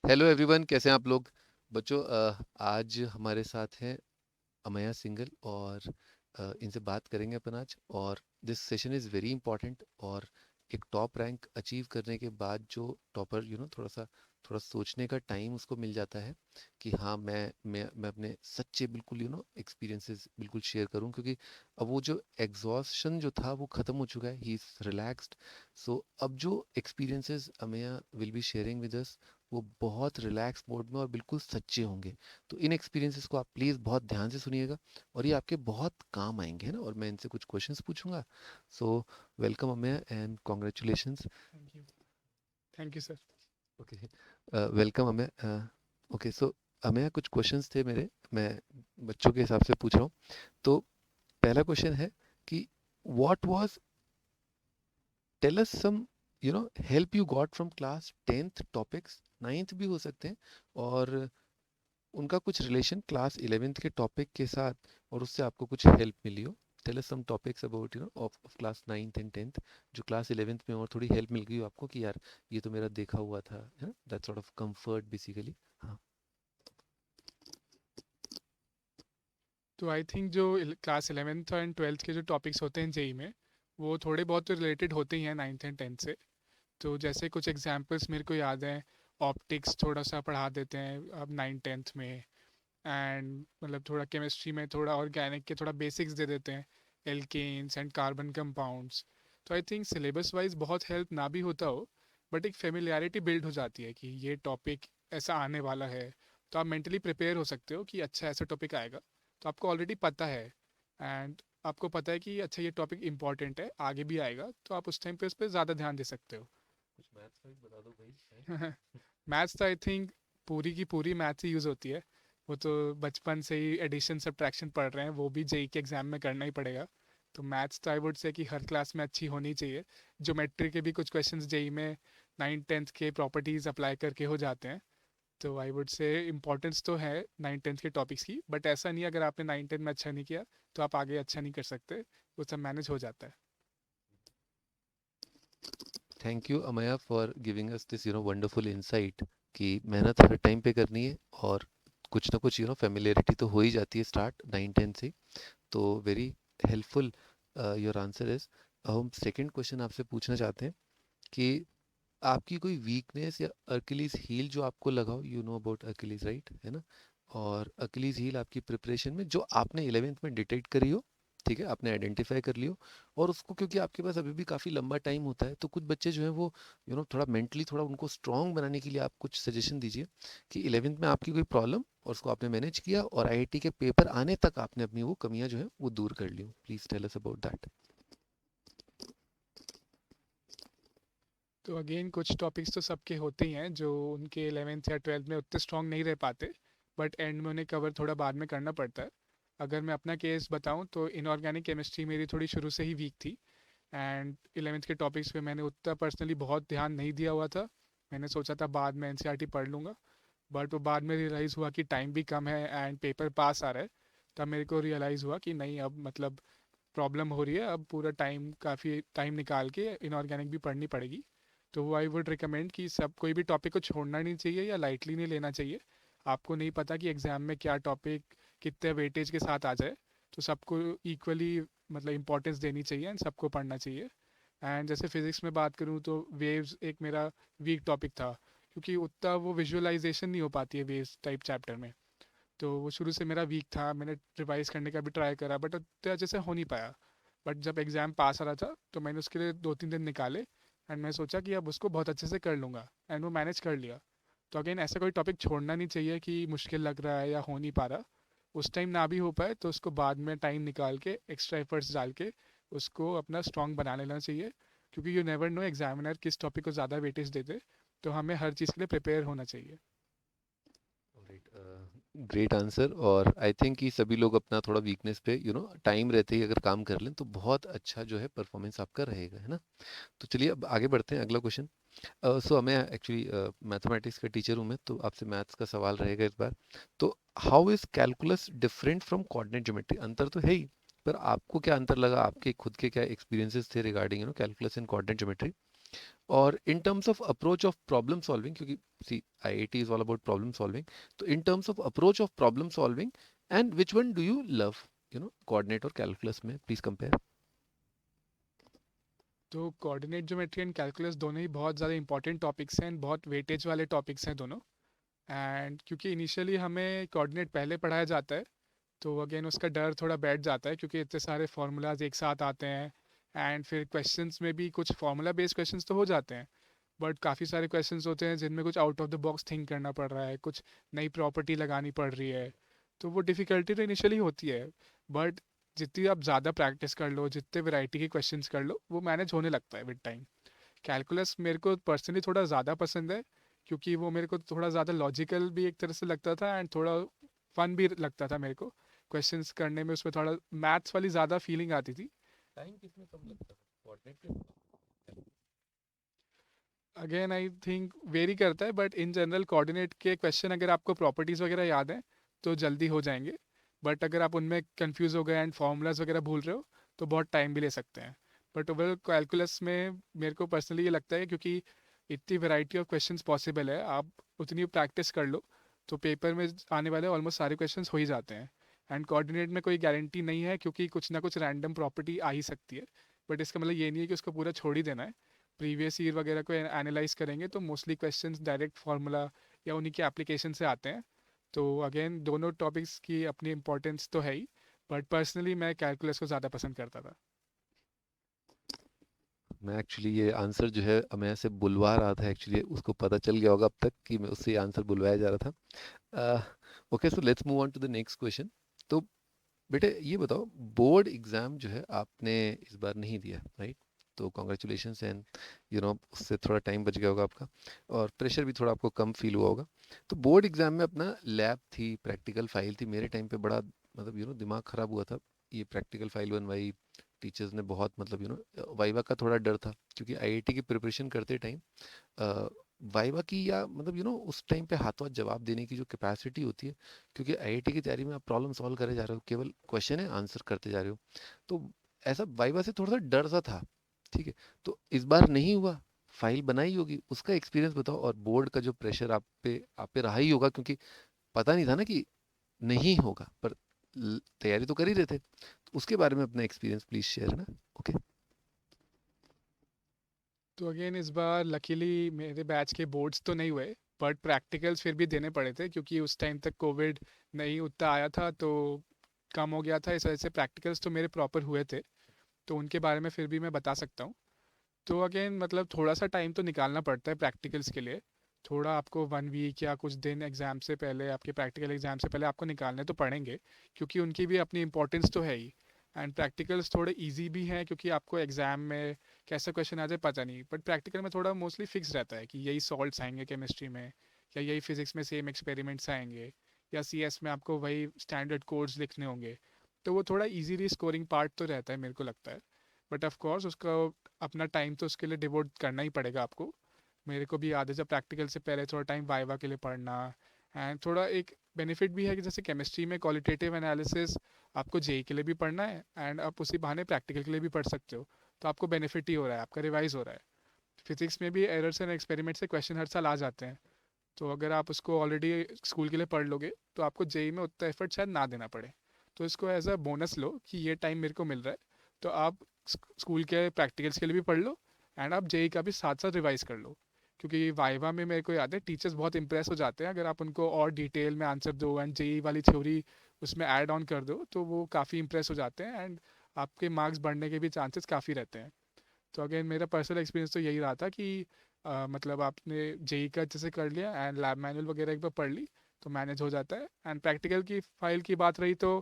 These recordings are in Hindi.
हेलो एवरीवन, कैसे हैं आप लोग। बच्चों, आज हमारे साथ हैं अमया सिंगल और इनसे बात करेंगे अपन आज। और this session is very important. और एक टॉप रैंक अचीव करने के बाद जो टॉपर थोड़ा सोचने का टाइम उसको मिल जाता है कि हाँ, मैं अपने सच्चे बिल्कुल एक्सपीरियंसेस बिल्कुल शेयर करूं, क्योंकि अब वो जो एग्जॉस्शन जो था वो ख़त्म हो चुका है। He is relaxed. सो अब जो experiences Amaya will be sharing with us, वो बहुत रिलैक्स मोड में और बिल्कुल सच्चे होंगे। तो इन एक्सपीरियंसेस को आप प्लीज़ बहुत ध्यान से सुनिएगा और ये आपके बहुत काम आएंगे, है ना। और मैं इनसे कुछ क्वेश्चंस पूछूंगा। So welcome Amey and congratulations. Thank you. Thank you sir. Okay, welcome Amey. Okay, so Amey, कुछ क्वेश्चंस थे मेरे, मैं बच्चों के हिसाब से पूछ रहा हूँ। तो पहला क्वेश्चन है कि what was, tell us some help you got from class 10th topics, 9th भी हो सकते हैं, और उनका कुछ रिलेशन क्लास 11th के टॉपिक के साथ, और उससे आपको कुछ हेल्प मिली हो। Tell us some topics about of class 9th and 10th, जो क्लास 11th में और थोड़ी हेल्प मिल गई हो आपको कि यार ये तो मेरा देखा हुआ था, है ना। That sort of comfort basically. हाँ। तो आई थिंक जो क्लास 11th एंड 12th के जो टॉपिक्स होते हैं जेई में, वो थोड़े बहुत तो रिलेटेड होते ही हैं 9th एंड 10th से। तो जैसे कुछ एग्जांपल्स मेरे को याद हैं। ऑप्टिक्स थोड़ा सा पढ़ा देते हैं अब 9th 10th में। एंड मतलब थोड़ा केमिस्ट्री में थोड़ा ऑर्गेनिक के थोड़ा बेसिक्स दे देते हैं, एल्केन्स एंड कार्बन कंपाउंड्स। तो आई थिंक सिलेबस वाइज बहुत हेल्प ना भी होता हो, बट एक फेमिलियरिटी बिल्ड हो जाती है कि ये टॉपिक ऐसा आने वाला है। तो आप मेंटली प्रिपेयर हो सकते हो कि अच्छा ऐसा टॉपिक आएगा, तो आपको ऑलरेडी पता है। एंड आपको पता है कि अच्छा ये टॉपिक इंपॉर्टेंट है, आगे भी आएगा, तो आप उस टाइम पे उस पर ज़्यादा ध्यान दे सकते हो। कुछ मैथ्स का भी बता दो भाई, है? मैथ्स तो आई थिंक पूरी की पूरी मैथ्स ही यूज़ होती है। वो तो बचपन से ही एडिशन सब्ट्रैक्शन पढ़ रहे हैं, वो भी जेई के एग्जाम में करना ही पड़ेगा। तो मैथ्स तो आई वुड से कि हर क्लास में अच्छी होनी चाहिए। ज्योमेट्री के भी कुछ क्वेश्चंस जेई में 9th 10th के प्रॉपर्टीज अप्लाई करके हो जाते हैं। तो आई वुड से इम्पोर्टेंस तो है 9th 10th के टॉपिक्स की, बट ऐसा नहीं है अगर आपने 9th 10th में अच्छा नहीं किया तो आप आगे अच्छा नहीं कर सकते। वो सब मैनेज हो जाता है। Thank you Amaya for giving us this wonderful insight कि मेहनत हर टाइम पे करनी है, और कुछ ना कुछ फेमिलियरिटी तो हो ही जाती है स्टार्ट 9 10 से। तो very helpful your answer is. हम सेकंड क्वेश्चन आपसे पूछना चाहते हैं कि आपकी कोई वीकनेस या अकेलीज हील जो आपको लगा हो। यू नो अबाउट अकेलीज, राइट, है ना। और अकेलीज हील आपकी प्रिपरेशन में जो आपने 11th में डिटेक्ट करी हो, ठीक है, आपने आइडेंटिफाई कर लियो। और उसको, क्योंकि आपके पास अभी भी काफ़ी लंबा टाइम होता है, तो कुछ बच्चे जो हैं वो थोड़ा मेंटली थोड़ा उनको स्ट्रांग बनाने के लिए आप कुछ सजेशन दीजिए कि 11th में आपकी कोई प्रॉब्लम और उसको आपने मैनेज किया, और आईआईटी के पेपर आने तक आपने अपनी वो कमियां जो है वो दूर कर ली। Please tell us about that. तो अगेन कुछ टॉपिक्स तो सबके होते ही हैं जो उनके 11th या 12th में उतने स्ट्रॉन्ग नहीं रह पाते, बट एंड में उन्हें कवर थोड़ा बाद में करना पड़ता है। अगर मैं अपना केस बताऊं तो इनऑर्गेनिक केमिस्ट्री मेरी थोड़ी शुरू से ही वीक थी। एंड 11th के टॉपिक्स पे मैंने उतना पर्सनली बहुत ध्यान नहीं दिया हुआ था। मैंने सोचा था बाद में एनसीईआरटी पढ़ लूँगा, बट वो बाद में रियलाइज़ हुआ कि टाइम भी कम है एंड पेपर पास आ रहा है। तब मेरे को रियलाइज़ हुआ कि नहीं, अब मतलब प्रॉब्लम हो रही है, अब पूरा टाइम काफ़ी टाइम निकाल के इनऑर्गेनिक भी पढ़नी पड़ेगी। तो वो आई वुड रिकमेंड कि सब कोई भी टॉपिक को छोड़ना नहीं चाहिए या लाइटली नहीं लेना चाहिए। आपको नहीं पता कि एग्ज़ाम में क्या टॉपिक कितने वेटेज के साथ आ जाए, तो सबको इक्वली मतलब इंपॉर्टेंस देनी चाहिए एंड सबको पढ़ना चाहिए। एंड जैसे फिज़िक्स में बात करूँ तो वेव्स एक मेरा वीक टॉपिक था, क्योंकि उतना वो विजुअलाइजेशन नहीं हो पाती है वेव्स टाइप चैप्टर में। तो वो शुरू से मेरा वीक था, मैंने रिवाइज करने का भी ट्राई करा बट उतना अच्छे से हो नहीं पाया। बट जब एग्ज़ाम पास आ रहा था तो मैंने उसके लिए 2 3 दिन निकाले एंड मैं सोचा कि अब उसको बहुत अच्छे से कर लूँगा, एंड वो मैनेज कर लिया। तो अगेन ऐसा कोई टॉपिक छोड़ना नहीं चाहिए कि मुश्किल लग रहा है या हो नहीं पा रहा। उस टाइम ना भी हो पाए तो उसको बाद में टाइम निकाल के एक्स्ट्रा एफर्ट्स डाल के उसको अपना स्ट्रॉन्ग बना लेना चाहिए, क्योंकि यू नेवर नो एग्जामिनर किस टॉपिक को ज़्यादा वेटेज देते। तो हमें हर चीज़ के लिए प्रिपेयर होना चाहिए। Great answer. और आई थिंक कि सभी लोग अपना थोड़ा वीकनेस पे टाइम रहते ही अगर काम कर लें तो बहुत अच्छा जो है परफॉर्मेंस आपका रहेगा, है ना। तो चलिए अब आगे बढ़ते हैं, अगला क्वेश्चन। सो मैं एक्चुअली मैथमेटिक्स का टीचर हूँ मैं, तो आपसे मैथ्स का सवाल रहेगा इस बार। तो how is calculus different from coordinate geometry? अंतर तो है ही, पर आपको क्या अंतर लगा, आपके खुद के क्या एक्सपीरियंसेस थे regarding calculus and coordinate geometry? और in terms of approach of problem solving, क्योंकि see IIT is all about problem solving, तो in terms of approach of problem solving and which one do you love, coordinate और कैलकुलस में, प्लीज कंपेयर। तो कोऑर्डिनेट ज्योमेट्री एंड कैलकुलस दोनों ही बहुत ज़्यादा इंपॉर्टेंट टॉपिक्स हैं एंड बहुत वेटेज वाले टॉपिक्स हैं दोनों। एंड क्योंकि इनिशियली हमें कोऑर्डिनेट पहले पढ़ाया जाता है, तो अगेन उसका डर थोड़ा बैठ जाता है क्योंकि इतने सारे फार्मूलाज एक साथ आते हैं। एंड फिर क्वेश्चंस में भी कुछ फार्मूला बेस्ड क्वेश्चंस तो हो जाते हैं, बट काफ़ी सारे क्वेश्चंस होते हैं जिनमें कुछ out of the box think करना पड़ रहा है, कुछ नई प्रॉपर्टी लगानी पड़ रही है। तो वो डिफ़िकल्टी तो इनिशियली होती है, बट जितनी आप ज़्यादा प्रैक्टिस कर लो, जितने वैरायटी के क्वेश्चंस कर लो, वो मैनेज होने लगता है विद टाइम। कैलकुलस मेरे को पर्सनली थोड़ा ज़्यादा पसंद है क्योंकि वो मेरे को थोड़ा ज़्यादा लॉजिकल भी एक तरह से लगता था एंड थोड़ा फन भी लगता था मेरे को क्वेश्चंस करने में। उसमें थोड़ा मैथ्स वाली ज़्यादा फीलिंग आती थी। टाइम किसमें कम लगता था, कोऑर्डिनेट में? अगेन आई थिंक वेरी करता है, बट इन जनरल कोऑर्डिनेट के क्वेश्चन अगर आपको प्रॉपर्टीज़ वगैरह याद हैं तो जल्दी हो जाएंगे, बट अगर आप उनमें कंफ्यूज हो गए एंड फार्मूलाज वगैरह भूल रहे हो तो बहुत टाइम भी ले सकते हैं। बट ओवरऑल कैलकुलस में मेरे को पर्सनली ये लगता है क्योंकि इतनी वैरायटी ऑफ क्वेश्चंस पॉसिबल है, आप उतनी प्रैक्टिस कर लो तो पेपर में आने वाले ऑलमोस्ट सारे क्वेश्चंस हो ही जाते हैं। एंड कोऑर्डिनेट में कोई गारंटी नहीं है क्योंकि कुछ ना कुछ रैंडम प्रॉपर्टी आ ही सकती है, बट इसका मतलब ये नहीं है कि उसको पूरा छोड़ ही देना है। प्रीवियस ईयर वगैरह को एनालाइज करेंगे तो मोस्टली क्वेश्चंस डायरेक्ट फार्मूला या उन्हीं के एप्लीकेशन से आते हैं। तो अगेन दोनों टॉपिक्स की अपनी इंपॉर्टेंस तो है ही, बट पर्सनली मैं कैलकुलस को ज़्यादा पसंद करता था। मैं एक्चुअली ये आंसर जो है मैं ऐसे बुलवा रहा था, एक्चुअली उसको पता चल गया होगा अब तक कि मैं उससे आंसर बुलवाया जा रहा था। Okay, so let's move on to the next question. तो बेटे ये बताओ, बोर्ड एग्जाम जो है आपने इस बार नहीं दिया, राइट? तो कॉन्ग्रेचुलेशंस, एंड उससे थोड़ा टाइम बच गया होगा आपका, और प्रेशर भी थोड़ा आपको कम फील हुआ होगा। तो बोर्ड एग्जाम में अपना लैब थी, प्रैक्टिकल फाइल थी, मेरे टाइम पे बड़ा दिमाग खराब हुआ था। ये प्रैक्टिकल फाइल बनवाई, टीचर्स ने बहुत वाइवा का थोड़ा डर था, क्योंकि आईआईटी की प्रिपरेशन करते टाइम वाइवा की, या उस टाइम पे हाथों हाथ जवाब देने की जो कैपेसिटी होती है, क्योंकि आईआईटी की तैयारी में आप प्रॉब्लम सॉल्व करे जा रहे हो, केवल क्वेश्चन है आंसर करते जा रहे हो, तो ऐसा वाइवा से थोड़ा सा डर सा था। ठीक है, तो इस बार नहीं हुआ, फाइल बनाई होगी, उसका एक्सपीरियंस बताओ। और बोर्ड का जो प्रेशर आप पे रहा ही होगा, क्योंकि पता नहीं था ना कि नहीं होगा, पर तैयारी तो कर ही रहे थे, तो उसके बारे में अपना एक्सपीरियंस प्लीज शेयर ना। ओके। तो अगेन इस बार लकीली मेरे बैच के बोर्ड्स तो नहीं हुए, बट प्रैक्टिकल्स फिर भी देने पड़े थे क्योंकि उस टाइम तक कोविड नहीं उतना आया था, तो कम हो गया था। इस वजह से प्रैक्टिकल्स तो मेरे प्रॉपर हुए थे, तो उनके बारे में फिर भी मैं बता सकता हूँ। तो अगेन मतलब थोड़ा सा टाइम तो निकालना पड़ता है प्रैक्टिकल्स के लिए। थोड़ा आपको 1 वीक या कुछ दिन एग्ज़ाम से पहले, आपके प्रैक्टिकल एग्ज़ाम से पहले आपको निकालने तो पड़ेंगे क्योंकि उनकी भी अपनी इंपॉर्टेंस तो है ही। एंड प्रैक्टिकल्स थोड़े इजी भी हैं क्योंकि आपको एग्ज़ाम में कैसा क्वेश्चन आ जाए पता नहीं, बट प्रैक्टिकल में थोड़ा मोस्टली फिक्स रहता है कि यही सॉल्ट्स आएंगे केमिस्ट्री में, या यही फिजिक्स में सेम एक्सपेरिमेंट्स आएंगे, या सीएस में आपको वही स्टैंडर्ड कोड्स लिखने होंगे। तो वो थोड़ा इजीली स्कोरिंग पार्ट तो रहता है मेरे को लगता है। बट ऑफ कोर्स उसका अपना टाइम तो उसके लिए डिवोट करना ही पड़ेगा आपको। मेरे को भी याद है जब प्रैक्टिकल से पहले थोड़ा टाइम वाइवा के लिए पढ़ना। एंड थोड़ा एक बेनिफिट भी है कि जैसे केमिस्ट्री में क्वालिटेटिव एनालिसिस आपको जेई के लिए भी पढ़ना है एंड आप उसी बहाने प्रैक्टिकल के लिए भी पढ़ सकते हो, तो आपको बेनिफिट ही हो रहा है, आपका रिवाइज हो रहा है। फिजिक्स में भी एरर्स एंड एक्सपेरिमेंट से क्वेश्चन हर साल आ जाते हैं, तो अगर आप उसको ऑलरेडी स्कूल के लिए पढ़ लोगे तो आपको जेई में उतना एफर्ट शायद ना देना पड़े। तो इसको एज अ बोनस लो कि ये टाइम मेरे को मिल रहा है, तो आप स्कूल के प्रैक्टिकल्स के लिए भी पढ़ लो एंड आप जेई का भी साथ साथ रिवाइज कर लो। क्योंकि वाइवा में मेरे को याद है टीचर्स बहुत इंप्रेस हो जाते हैं अगर आप उनको और डिटेल में आंसर दो एंड जेई वाली थ्योरी उसमें ऐड ऑन कर दो, तो वो काफ़ी इंप्रेस हो जाते हैं एंड आपके मार्क्स बढ़ने के भी चांसेस काफ़ी रहते हैं। तो अगेन मेरा पर्सनल एक्सपीरियंस तो यही रहा था कि मतलब आपने जेई का जैसे कर लिया एंड लैब मैनुअल वगैरह एक बार पढ़ ली तो मैनेज हो जाता है। एंड प्रैक्टिकल की फाइल की बात रही तो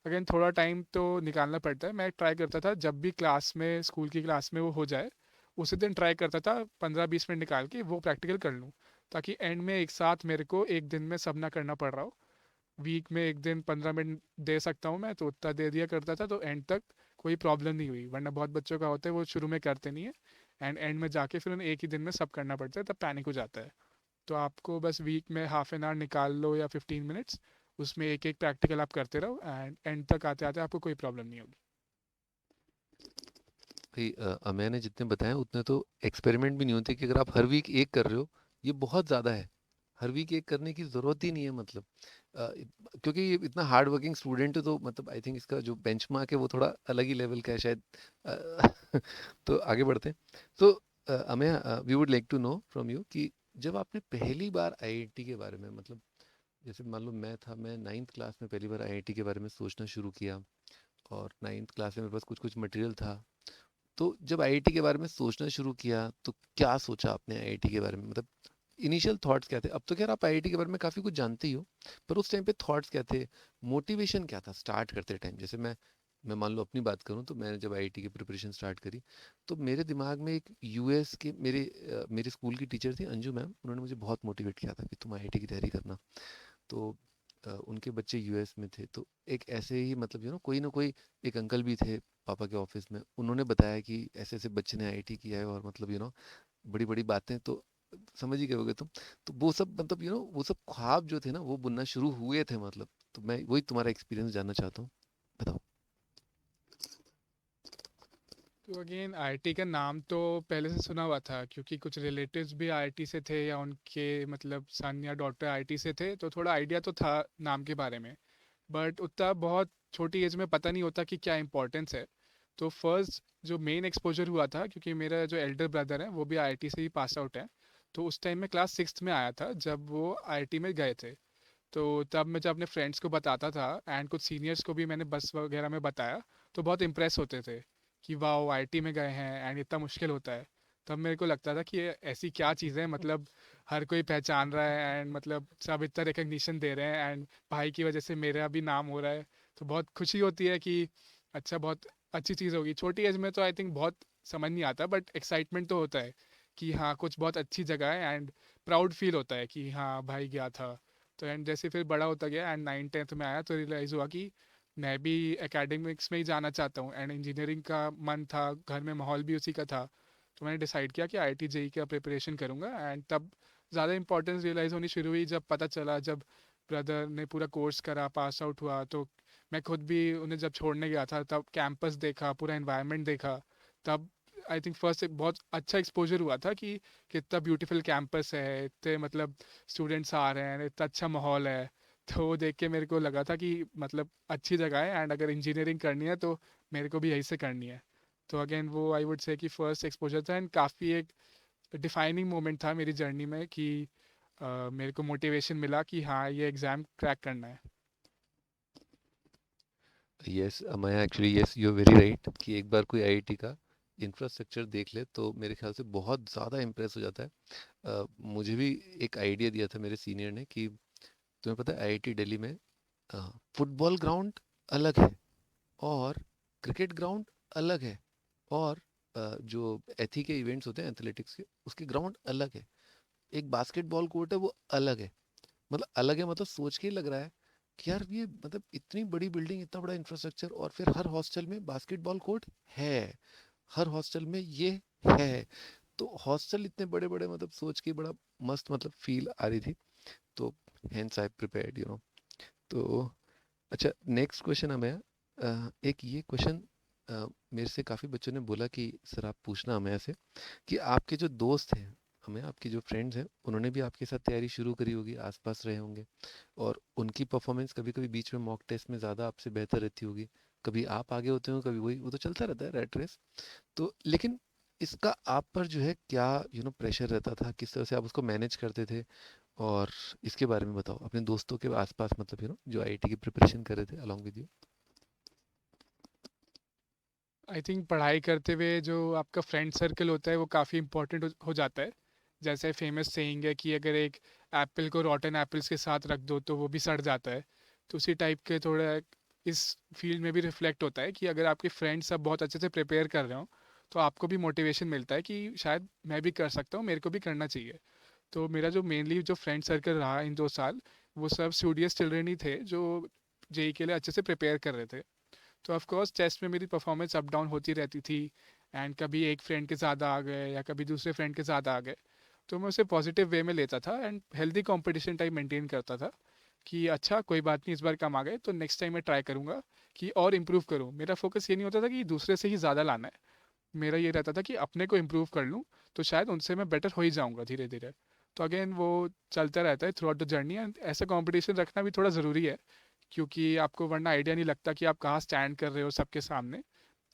अगेन थोड़ा टाइम तो निकालना पड़ता है। मैं ट्राई करता था जब भी क्लास में, स्कूल की क्लास में वो हो जाए उसी दिन ट्राई करता था 15-20 मिनट निकाल के वो प्रैक्टिकल कर लूँ, ताकि एंड में एक साथ मेरे को एक दिन में सब ना करना पड़ रहा हो। वीक में एक दिन 15 मिनट दे सकता हूँ मैं तो उतना दे दिया करता था, तो एंड तक कोई प्रॉब्लम नहीं हुई। वरना बहुत बच्चों का होता है वो शुरू में करते नहीं है एंड एंड में जाके फिर उन्हें एक ही दिन में सब करना पड़ता है, तब पैनिक हो जाता है। तो आपको बस वीक में हाफ एन आवर निकाल लो या 15 मिनट्स, उसमें एक एक प्रैक्टिकल आप करते रहो एंड एंड तक आते आते आपको कोई प्रॉब्लम नहीं होगी। भाई मैंने जितने बताए उतने तो एक्सपेरिमेंट भी नहीं होते कि अगर आप हर वीक एक कर रहे हो, ये बहुत ज़्यादा है। हर वीक एक करने की ज़रूरत ही नहीं है मतलब, क्योंकि ये इतना हार्ड वर्किंग स्टूडेंट है, तो मतलब आई थिंक इसका जो बेंचमार्क है वो थोड़ा अलग ही लेवल का है शायद। अ, तो आगे बढ़ते हैं। तो Amey, we would like to know from you कि जब आपने पहली बार आईआईटी के बारे में, मतलब जैसे मान लो मैं नाइन्थ क्लास में पहली बार आईआईटी के बारे में सोचना शुरू किया, और नाइन्थ क्लास में मेरे पास कुछ कुछ मटेरियल था। तो जब आईआईटी के बारे में सोचना शुरू किया तो क्या सोचा आपने आईआईटी के बारे में, मतलब इनिशियल थॉट्स क्या थे? अब तो खैर आप आईआईटी के बारे में काफ़ी कुछ जानते ही हो, पर उस टाइम पे थॉट्स क्या थे, मोटिवेशन क्या था स्टार्ट करते टाइम? जैसे मैं मान लो अपनी बात करूं, तो मैंने जब आईआईटी की प्रिपरेशन स्टार्ट करी, तो मेरे दिमाग में एक यूएस के मेरे स्कूल की टीचर थी अंजू मैम, उन्होंने मुझे बहुत मोटिवेट किया था कि तुम आईआईटी की तैयारी करना। तो उनके बच्चे यूएस में थे, तो एक ऐसे ही मतलब कोई ना कोई, एक अंकल भी थे पापा के ऑफिस में, उन्होंने बताया कि ऐसे ऐसे बच्चे ने आईआईटी किया है, और मतलब बड़ी बड़ी बातें, तो समझ ही गए होगे तुम। तो वो सब मतलब वो सब ख्वाब जो थे ना वो बुनना शुरू हुए थे मतलब। तो मैं वही तुम्हारा एक्सपीरियंस जानना चाहता हूँ, बताओ। तो अगेन आईआईटी का नाम तो पहले से सुना हुआ था, क्योंकि कुछ रिलेटिव्स भी आईआईटी से थे या उनके मतलब सन या डॉटर आईआईटी से थे, तो थोड़ा आइडिया तो था नाम के बारे में। बट उतना बहुत छोटी एज में पता नहीं होता कि क्या इंपॉर्टेंस है। तो फर्स्ट जो मेन एक्सपोजर हुआ था, क्योंकि मेरा जो एल्डर ब्रदर है वो भी आईआईटी से ही पास आउट है, तो उस टाइम में क्लास सिक्स्थ में आया था जब वो आईआईटी में गए थे। तो तब मैं जब अपने फ्रेंड्स को बताता था एंड कुछ सीनियर्स को भी मैंने बस वगैरह में बताया, तो बहुत इम्प्रेस होते थे कि वाह आईआईटी में गए हैं एंड इतना मुश्किल होता है। तब मेरे को लगता था कि ये ऐसी क्या चीज़ है, मतलब हर कोई पहचान रहा है एंड मतलब सब इतना रिकग्निशन दे रहे हैं एंड भाई की वजह से मेरा भी नाम हो रहा है। तो बहुत खुशी होती है कि अच्छा, बहुत अच्छी चीज़ होगी। छोटी एज में तो आई थिंक बहुत समझ नहीं आता, बट एक्साइटमेंट तो होता है कि हाँ कुछ बहुत अच्छी जगह है एंड प्राउड फील होता है कि हाँ भाई गया था। तो एंड जैसे फिर बड़ा होता गया एंड 9th 10th में आया, तो रियलाइज़ हुआ कि मैं भी एकेडमिक्स में ही जाना चाहता हूँ एंड इंजीनियरिंग का मन था, घर में माहौल भी उसी का था। तो मैंने डिसाइड किया कि आईआईटी जेई का प्रिपरेशन करूँगा एंड तब ज़्यादा इंपॉर्टेंस रियलाइज़ होनी शुरू हुई जब पता चला, जब ब्रदर ने पूरा कोर्स करा, पास आउट हुआ। तो मैं खुद भी उन्हें जब छोड़ने गया था तब कैंपस देखा, पूरा एनवायरनमेंट देखा। तब आई थिंक फर्स्ट एक बहुत अच्छा एक्सपोजर हुआ था कि कितना ब्यूटीफुल कैंपस है, इतने मतलब स्टूडेंट्स आ रहे हैं, इतना अच्छा माहौल है। तो वो देख के मेरे को लगा था कि मतलब अच्छी जगह है एंड अगर इंजीनियरिंग करनी है तो मेरे को भी यहीं से करनी है। तो अगेन वो आई वुड से कि फर्स्ट एक्सपोजर था एंड काफ़ी एक डिफाइनिंग मोमेंट था मेरी जर्नी में कि मेरे को मोटिवेशन मिला कि हाँ ये एग्ज़ाम क्रैक करना है। यस मैं actually, yes you are very right कि एक बार कोई आईआईटी का इंफ्रास्ट्रक्चर देख ले तो मेरे ख्याल से बहुत ज़्यादा इम्प्रेस हो जाता है। मुझे भी एक आइडिया दिया था मेरे सीनियर ने कि तुम्हें पता है आईआईटी दिल्ली में फुटबॉल ग्राउंड अलग है, और क्रिकेट ग्राउंड अलग है, और जो एथी के इवेंट्स होते हैं एथलेटिक्स के, उसके ग्राउंड अलग है, एक बास्केटबॉल कोर्ट है वो अलग है। मतलब अलग है मतलब सोच के ही लग रहा है कि यार ये मतलब इतनी बड़ी बिल्डिंग, इतना बड़ा इंफ्रास्ट्रक्चर, और फिर हर हॉस्टल में बास्केटबॉल कोर्ट है, हर हॉस्टल में ये है। तो हॉस्टल इतने बड़े बड़े, मतलब सोच के बड़ा मस्त मतलब फील आ रही थी। तो हेंस आई प्रिपेयर्ड तो अच्छा, नेक्स्ट क्वेश्चन हमें एक ये क्वेश्चन मेरे से काफ़ी बच्चों ने बोला कि सर आप पूछना हमें से कि आपके जो दोस्त हैं, हमें आपके जो फ्रेंड्स हैं, उन्होंने भी आपके साथ तैयारी शुरू करी होगी, आसपास रहे होंगे, और उनकी परफॉर्मेंस कभी कभी बीच में मॉक टेस्ट में ज़्यादा आपसे बेहतर रहती होगी। कभी आप आगे होते हो, कभी वही, वो तो चलता रहता है रैट रेस। तो लेकिन इसका आप पर जो है क्या प्रेशर रहता था, किस तरह से आप उसको मैनेज करते थे? और इसके बारे में बताओ अपने दोस्तों के आसपास, मतलब जो आईआईटी की प्रिपरेशन कर रहे थे along with you. I think पढ़ाई करते हुए जो आपका फ्रेंड सर्कल होता है वो काफ़ी इंपॉर्टेंट हो जाता है। जैसे फेमस सेइंग है कि अगर एक एप्पल को रॉटन एप्पल्स के साथ रख दो तो वो भी सड़ जाता है। तो उसी टाइप के थोड़ा इस फील्ड में भी रिफ्लेक्ट होता है कि अगर आपके फ्रेंड्स सब बहुत अच्छे से प्रिपेयर कर रहे हो तो आपको भी मोटिवेशन मिलता है कि शायद मैं भी कर सकता हूँ, मेरे को भी करना चाहिए। तो मेरा जो मेनली जो फ्रेंड सर्कल रहा इन 2 साल, वो सब स्टूडियस चिल्ड्रन ही थे जो जेई के लिए अच्छे से प्रिपेयर कर रहे थे। तो ऑफ कोर्स टेस्ट में मेरी परफॉर्मेंस अप डाउन होती रहती थी एंड कभी एक फ्रेंड के ज़्यादा आ गए या कभी दूसरे फ्रेंड के ज़्यादा आ गए। तो मैं उसे पॉजिटिव वे में लेता था and healthy competition type maintain करता था कि अच्छा कोई बात नहीं, इस बार कम आ गए तो नेक्स्ट टाइम मैं ट्राई करूँगा कि और इम्प्रूव करूँ। मेरा फोकस ये नहीं होता था कि दूसरे से ही ज़्यादा लाना है, मेरा ये रहता था कि अपने को इम्प्रूव कर लूँ, तो शायद उनसे मैं बेटर हो ही जाऊँगा धीरे धीरे। तो अगेन वो चलता रहता है through out the journey, and ऐसा कंपटीशन रखना भी थोड़ा ज़रूरी है, क्योंकि आपको वरना आइडिया नहीं लगता कि आप कहाँ स्टैंड कर रहे हो सबके सामने।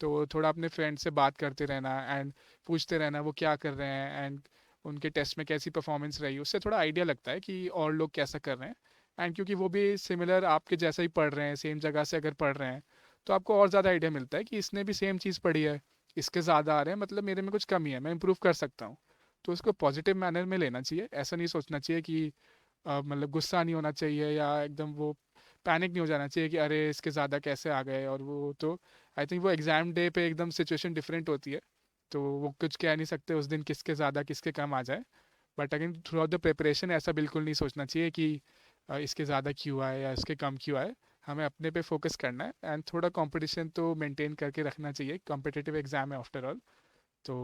तो थोड़ा अपने फ्रेंड से बात करते रहना एंड पूछते रहना वो क्या कर रहे हैं, एंड उनके टेस्ट में कैसी परफॉर्मेंस रही, उससे थोड़ा आइडिया लगता है कि और लोग कैसा कर रहे हैं। एंड क्योंकि वो भी सिमिलर आपके जैसा ही पढ़ रहे हैं, सेम जगह से अगर पढ़ रहे हैं, तो आपको और ज़्यादा आइडिया मिलता है कि इसने भी सेम चीज़ पढ़ी है, इसके ज़्यादा आ रहे हैं, मतलब मेरे में कुछ कमी है, मैं इंप्रूव कर सकता हूँ। तो उसको पॉजिटिव मैनर में लेना चाहिए, ऐसा नहीं सोचना चाहिए कि मतलब गुस्सा नहीं होना चाहिए या एकदम वो पैनिक नहीं हो जाना चाहिए कि अरे इसके ज़्यादा कैसे आ गए, और वो तो आई थिंक वो एग्ज़ाम डे पे एकदम सिचुएशन डिफरेंट होती है, तो वो कुछ कह नहीं सकते उस दिन किसके ज़्यादा किसके कम आ जाए। But again through out the preparation ऐसा बिल्कुल नहीं सोचना चाहिए कि इसके ज़्यादा क्यों आए या इसके कम क्यों आए। हमें अपने पे फोकस करना है, एंड थोड़ा कंपटीशन तो मेंटेन करके रखना चाहिए, कॉम्पिटिटिव एग्जाम है आफ्टर ऑल। तो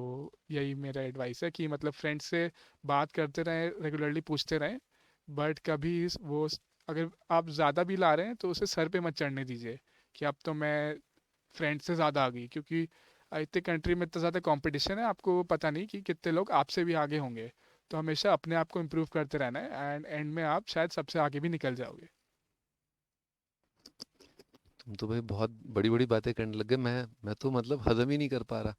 यही मेरा एडवाइस है कि मतलब फ्रेंड्स से बात करते रहें, रेगुलरली पूछते रहें, बट कभी अगर आप ज़्यादा भी ला रहे हैं तो उसे सर पे मत चढ़ने दीजिए कि अब तो मैं फ्रेंड से ज़्यादा आ गई, क्योंकि इतने कंट्री में इतना ज़्यादा कंपटीशन है, आपको पता नहीं कि कितने लोग आपसे भी आगे होंगे। तो हमेशा अपने आप को इम्प्रूव करते रहना है, एंड एंड में आप शायद सबसे आगे भी निकल जाओगे। तुम तो भाई बहुत बड़ी बड़ी बातें करने लग गए, मैं तो मतलब हजम ही नहीं कर पा रहा।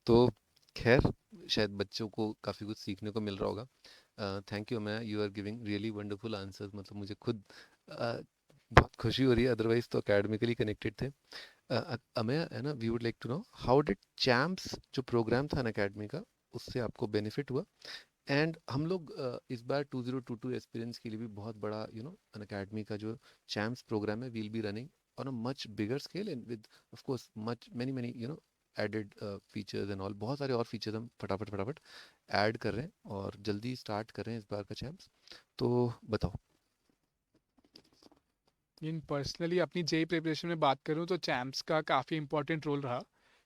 तो खैर, शायद बच्चों को काफ़ी कुछ सीखने को मिल रहा होगा। थैंक यू मैं, you are giving really wonderful answers. मतलब मुझे खुद बहुत खुशी हो रही है, अदरवाइज तो अकेडमिकली कनेक्टेड थे। अमेय है ना, we would like to know how did Champs जो प्रोग्राम था ना अकेडमी का, उससे आपको बेनिफिट हुआ? एंड हम लोग इस बार 2022 एक्सपीरियंस के लिए भी बहुत बड़ा अन अकेडमी का जो चैम्प्स प्रोग्राम है, will be running on a much bigger scale and with of course much many many added features and all. बहुत सारे और फीचर्स हम फटाफट फटाफट ऐड कर रहे हैं और जल्दी स्टार्ट कर रहे हैं इस बार का चैम्प्स। तो बताओ। इन पर्सनली अपनी जेई प्रिपरेशन में बात करूँ तो चैम्प्स का काफ़ी इंपॉर्टेंट रोल रहा,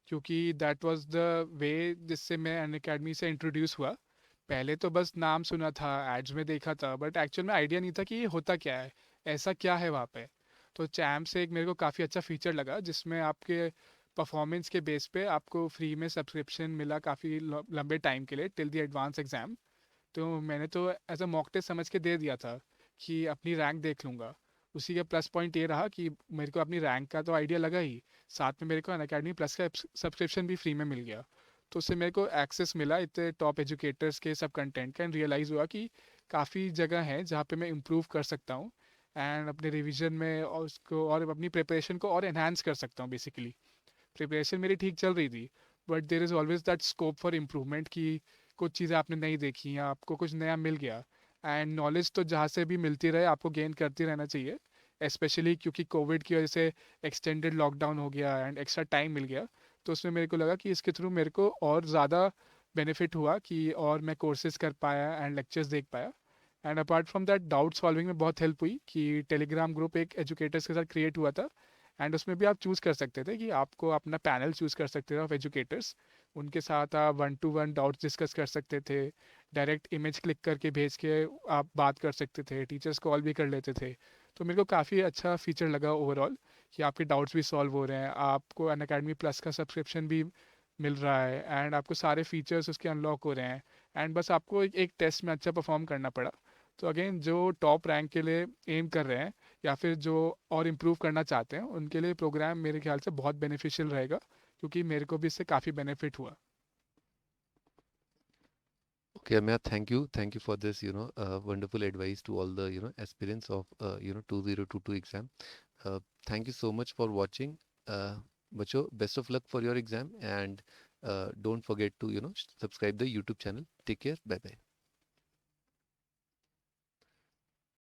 क्योंकि दैट वाज द वे जिससे मैं अन अकेडमी से इंट्रोड्यूस हुआ। पहले तो बस नाम सुना था, एड्स में देखा था, बट एक्चुअल में आइडिया नहीं था कि ये होता क्या है, ऐसा क्या है वहाँ पे। तो चैम्प्स एक मेरे को काफ़ी अच्छा फीचर लगा, जिसमें आपके परफॉर्मेंस के बेस पे आपको फ्री में सब्सक्रिप्शन मिला काफ़ी लंबे टाइम के लिए टिल द एडवांस एग्ज़ाम। तो मैंने तो एज अ मॉक टेस्ट समझ के दे दिया था कि अपनी रैंक देख लूँगा। उसी का प्लस पॉइंट ये रहा कि मेरे को अपनी रैंक का तो आइडिया लगा ही, साथ में मेरे को अनअकैडमी प्लस का सब्सक्रिप्शन भी फ्री में मिल गया। तो उससे मेरे को एक्सेस मिला इतने टॉप एजुकेटर्स के सब कंटेंट का, एंड रियलाइज़ हुआ कि काफ़ी जगह है जहाँ पे मैं इम्प्रूव कर सकता हूँ, एंड अपने रिवीजन में और उसको और अपनी प्रिपरेशन को और एनहांस कर सकता हूँ बेसिकली। प्रिपरेशन मेरी ठीक चल रही थी, but there is always that scope for improvement कि कुछ चीज़ें आपने नहीं देखी या आपको कुछ नया मिल गया। एंड नॉलेज तो जहाँ से भी मिलती रहे आपको गेन करती रहना चाहिए, स्पेशली क्योंकि कोविड की वजह से एक्सटेंडेड लॉकडाउन हो गया एंड एक्स्ट्रा टाइम मिल गया। तो उसमें मेरे को लगा कि इसके थ्रू मेरे को और ज़्यादा बेनिफिट हुआ कि और मैं कोर्सेज कर पाया एंड लेक्चर्स देख पाया। And apart from that doubt solving में बहुत हेल्प हुई कि टेलीग्राम ग्रुप एक एजुकेटर्स के साथ क्रिएट हुआ था, एंड उसमें भी आप चूज़ कर सकते थे कि आपको अपना पैनल चूज़ कर सकते थे ऑफ एजुकेटर्स। उनके साथ आप one two one doubts discuss कर सकते थे, डायरेक्ट इमेज क्लिक करके भेज के आप बात कर सकते थे, टीचर्स कॉल भी कर लेते थे। तो मेरे को काफ़ी अच्छा फीचर लगा ओवरऑल कि आपके डाउट्स भी सॉल्व हो रहे हैं, आपको अन अकेडमी प्लस का सब्सक्रिप्शन भी मिल रहा है, एंड आपको सारे फीचर्स उसके अनलॉक हो रहे हैं। एंड बस आपको एक टेस्ट में अच्छा परफॉर्म करना पड़ा। तो अगेन जो टॉप रैंक के लिए एम कर रहे हैं या फिर जो और इम्प्रूव करना चाहते हैं, उनके लिए प्रोग्राम मेरे ख्याल से बहुत बेनिफिशियल रहेगा, क्योंकि मेरे को भी इससे काफ़ी बेनिफिट हुआ। Okay, Amya, thank you for this, wonderful advice to all the, aspirants of, 2022 exam. Thank you so much for watching. Bacho, best of luck for your exam, and don't forget to, subscribe the YouTube channel. Take care. Bye bye.